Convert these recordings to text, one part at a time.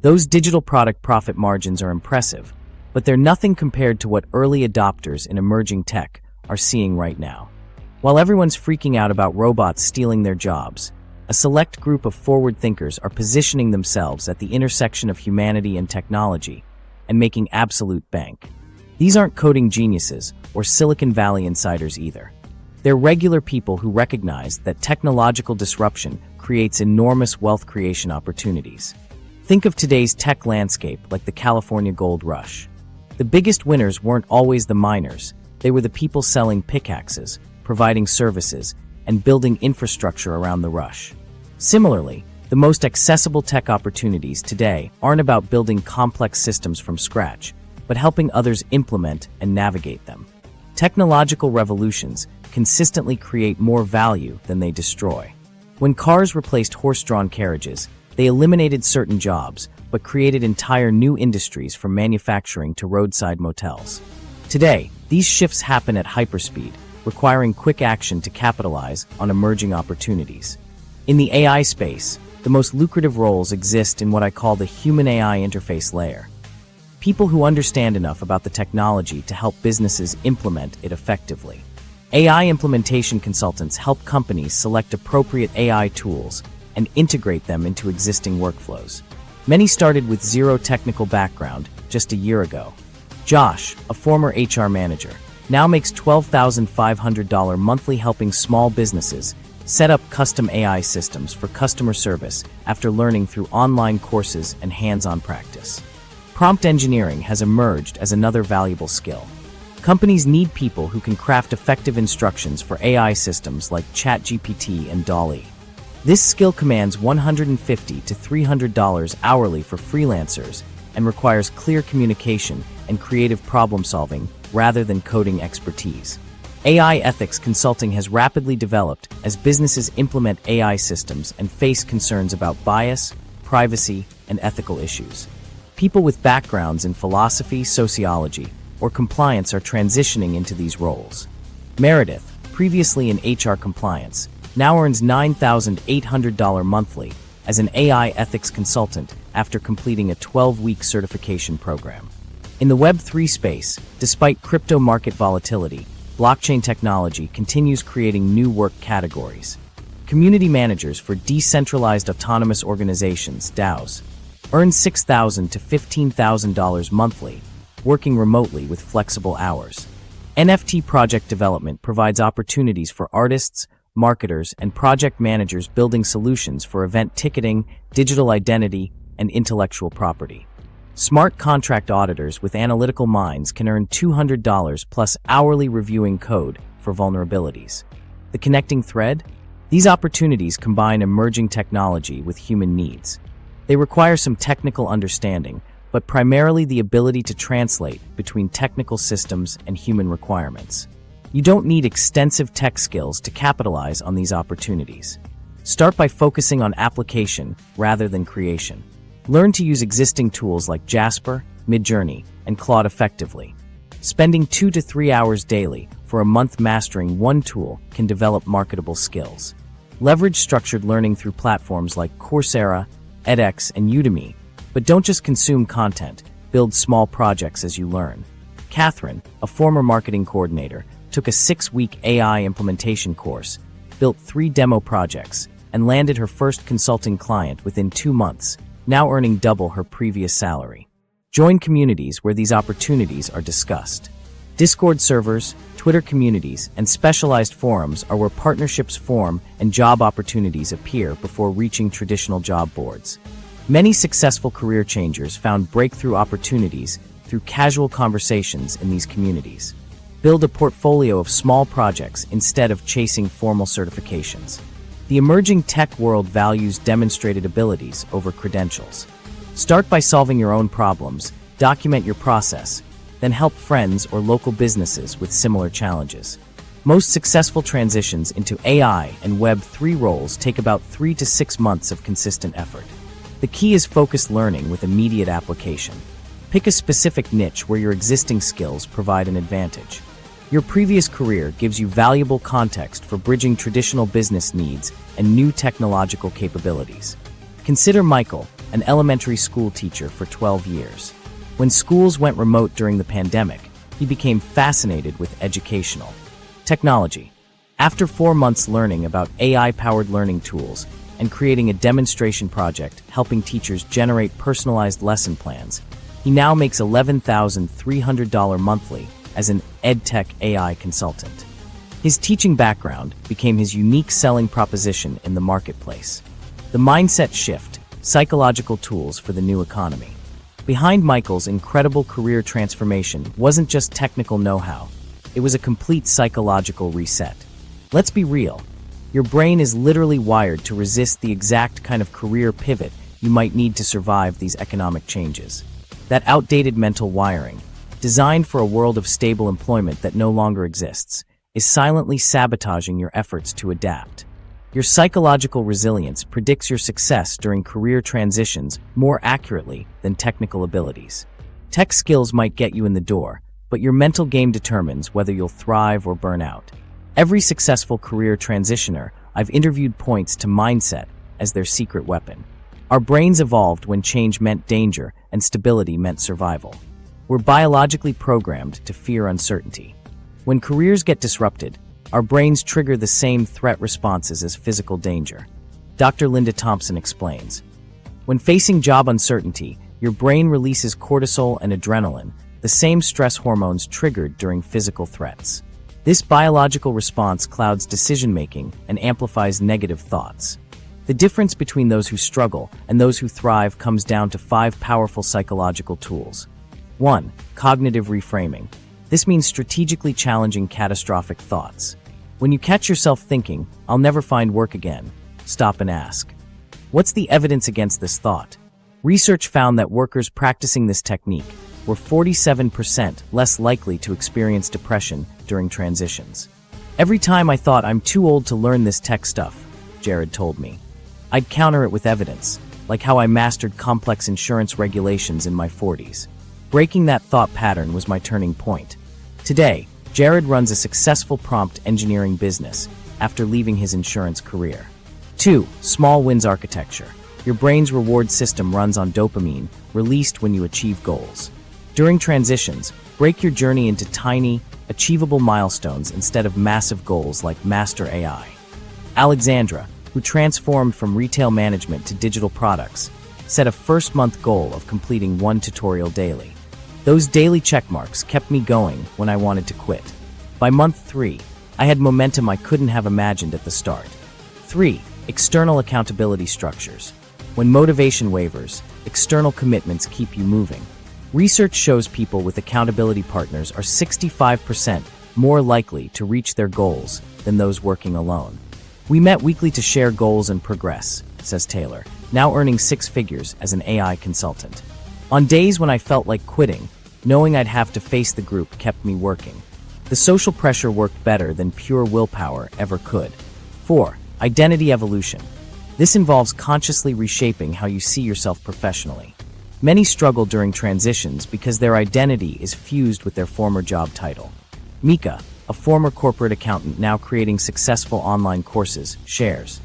Those digital product profit margins are impressive, but they're nothing compared to what early adopters in emerging tech are seeing right now. While everyone's freaking out about robots stealing their jobs, a select group of forward thinkers are positioning themselves at the intersection of humanity and technology and making absolute bank. These aren't coding geniuses or Silicon Valley insiders either. They're regular people who recognize that technological disruption creates enormous wealth creation opportunities. Think of today's tech landscape like the California gold rush. The biggest winners weren't always the miners. They were the people selling pickaxes, providing services, and building infrastructure around the rush. Similarly, the most accessible tech opportunities today aren't about building complex systems from scratch, but helping others implement and navigate them. Technological revolutions consistently create more value than they destroy. When cars replaced horse-drawn carriages, they eliminated certain jobs, but created entire new industries from manufacturing to roadside motels. Today, these shifts happen at hyperspeed, requiring quick action to capitalize on emerging opportunities. In the AI space, the most lucrative roles exist in what I call the human-AI interface layer. People who understand enough about the technology to help businesses implement it effectively. AI implementation consultants help companies select appropriate AI tools and integrate them into existing workflows. Many started with zero technical background just a year ago. Josh, a former HR manager, now makes $12,500 monthly helping small businesses set up custom AI systems for customer service after learning through online courses and hands-on practice. Prompt engineering has emerged as another valuable skill. Companies need people who can craft effective instructions for AI systems like ChatGPT and DALL-E. This skill commands $150 to $300 hourly for freelancers and requires clear communication and creative problem-solving rather than coding expertise. AI ethics consulting has rapidly developed as businesses implement AI systems and face concerns about bias, privacy, and ethical issues. People with backgrounds in philosophy, sociology, or compliance are transitioning into these roles. Meredith, previously in HR compliance, now earns $9,800 monthly as an AI ethics consultant after completing a 12-week certification program. In the Web3 space, despite crypto market volatility, blockchain technology continues creating new work categories. Community managers for decentralized autonomous organizations, DAOs, earn $6,000 to $15,000 monthly, working remotely with flexible hours. NFT project development provides opportunities for artists, marketers, and project managers building solutions for event ticketing, digital identity, and intellectual property. Smart contract auditors with analytical minds can earn $200 plus hourly reviewing code for vulnerabilities. The connecting thread? These opportunities combine emerging technology with human needs. They require some technical understanding, but primarily the ability to translate between technical systems and human requirements. You don't need extensive tech skills to capitalize on these opportunities. Start by focusing on application rather than creation. Learn to use existing tools like Jasper, Midjourney, and Claude effectively. Spending 2 to 3 hours daily for a month mastering one tool can develop marketable skills. Leverage structured learning through platforms like Coursera, edX, and Udemy, but don't just consume content, build small projects as you learn. Catherine, a former marketing coordinator, took a 6-week AI implementation course, built 3 demo projects, and landed her first consulting client within 2 months, now earning double her previous salary. Join communities where these opportunities are discussed. Discord servers, Twitter communities, and specialized forums are where partnerships form and job opportunities appear before reaching traditional job boards. Many successful career changers found breakthrough opportunities through casual conversations in these communities. Build a portfolio of small projects instead of chasing formal certifications. The emerging tech world values demonstrated abilities over credentials. Start by solving your own problems, document your process, then help friends or local businesses with similar challenges. Most successful transitions into AI and Web3 roles take about 3 to 6 months of consistent effort. The key is focused learning with immediate application. Pick a specific niche where your existing skills provide an advantage. Your previous career gives you valuable context for bridging traditional business needs and new technological capabilities. Consider Michael, an elementary school teacher for 12 years. When schools went remote during the pandemic, he became fascinated with educational technology. After 4 months learning about AI-powered learning tools and creating a demonstration project helping teachers generate personalized lesson plans, he now makes $11,300 monthly as an EdTech AI consultant. His teaching background became his unique selling proposition in the marketplace. The mindset shift, psychological tools for the new economy. Behind Michael's incredible career transformation wasn't just technical know-how, it was a complete psychological reset. Let's be real, your brain is literally wired to resist the exact kind of career pivot you might need to survive these economic changes. That outdated mental wiring, designed for a world of stable employment that no longer exists, is silently sabotaging your efforts to adapt. Your psychological resilience predicts your success during career transitions more accurately than technical abilities. Tech skills might get you in the door, but your mental game determines whether you'll thrive or burn out. Every successful career transitioner I've interviewed points to mindset as their secret weapon. Our brains evolved when change meant danger and stability meant survival. We're biologically programmed to fear uncertainty. When careers get disrupted, our brains trigger the same threat responses as physical danger. Dr. Linda Thompson explains. When facing job uncertainty, your brain releases cortisol and adrenaline, the same stress hormones triggered during physical threats. This biological response clouds decision-making and amplifies negative thoughts. The difference between those who struggle and those who thrive comes down to 5 powerful psychological tools. 1. Cognitive reframing. This means strategically challenging catastrophic thoughts. When you catch yourself thinking, "I'll never find work again," stop and ask, what's the evidence against this thought? Research found that workers practicing this technique were 47% less likely to experience depression during transitions. Every time I thought I'm too old to learn this tech stuff, Jared told me, I'd counter it with evidence, like how I mastered complex insurance regulations in my 40s. Breaking that thought pattern was my turning point. Today, Jared runs a successful prompt engineering business after leaving his insurance career. 2. Small wins architecture. Your brain's reward system runs on dopamine, released when you achieve goals. During transitions, break your journey into tiny, achievable milestones instead of massive goals like master AI. Alexandra, who transformed from retail management to digital products, set a first-month goal of completing 1 tutorial daily. Those daily checkmarks kept me going when I wanted to quit. By month 3, I had momentum I couldn't have imagined at the start. 3. External accountability structures. When motivation wavers, external commitments keep you moving. Research shows people with accountability partners are 65% more likely to reach their goals than those working alone. We met weekly to share goals and progress, says Taylor, now earning 6 figures as an AI consultant. On days when I felt like quitting, knowing I'd have to face the group kept me working. The social pressure worked better than pure willpower ever could. 4. Identity evolution. This involves consciously reshaping how you see yourself professionally. Many struggle during transitions because their identity is fused with their former job title. Mika, a former corporate accountant now creating successful online courses, shares.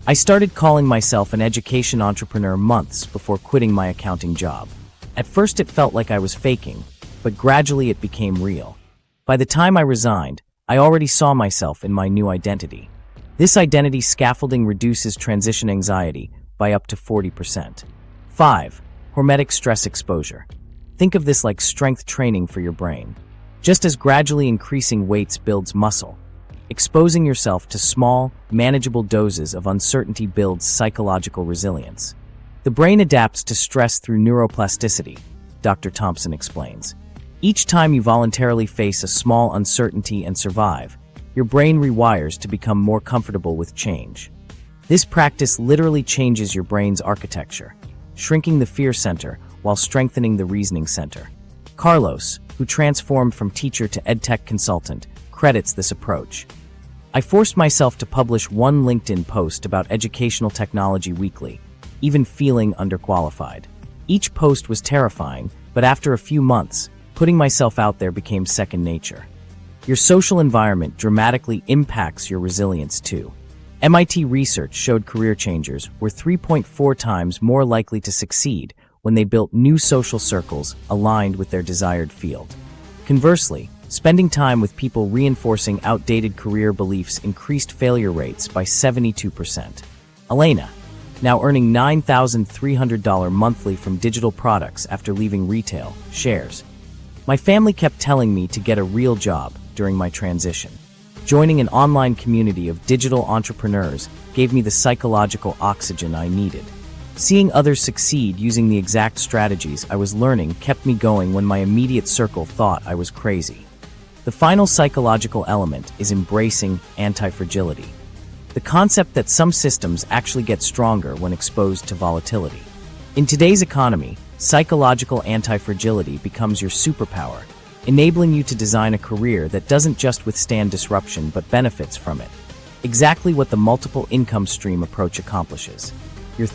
I started calling myself an education entrepreneur months before quitting my accounting job. At first it felt like I was faking, but gradually it became real. By the time I resigned, I already saw myself in my new identity. This identity scaffolding reduces transition anxiety by up to 40%. 5. Hormetic stress exposure. Think of this like strength training for your brain. Just as gradually increasing weights builds muscle, exposing yourself to small, manageable doses of uncertainty builds psychological resilience. The brain adapts to stress through neuroplasticity, Dr. Thompson explains. Each time you voluntarily face a small uncertainty and survive, your brain rewires to become more comfortable with change. This practice literally changes your brain's architecture, shrinking the fear center while strengthening the reasoning center. Carlos, who transformed from teacher to edtech consultant, credits this approach. I forced myself to publish 1 LinkedIn post about educational technology weekly, even feeling underqualified. Each post was terrifying, but after a few months, putting myself out there became second nature. Your social environment dramatically impacts your resilience too. MIT research showed career changers were 3.4 times more likely to succeed when they built new social circles aligned with their desired field. Conversely, spending time with people reinforcing outdated career beliefs increased failure rates by 72%. Elena, now earning $9,300 monthly from digital products after leaving retail, shares, "My family kept telling me to get a real job during my transition. Joining an online community of digital entrepreneurs gave me the psychological oxygen I needed. Seeing others succeed using the exact strategies I was learning kept me going when my immediate circle thought I was crazy." The final psychological element is embracing anti-fragility, the concept that some systems actually get stronger when exposed to volatility. In today's economy, psychological anti-fragility becomes your superpower, enabling you to design a career that doesn't just withstand disruption but benefits from it. Exactly what the multiple income stream approach accomplishes. Your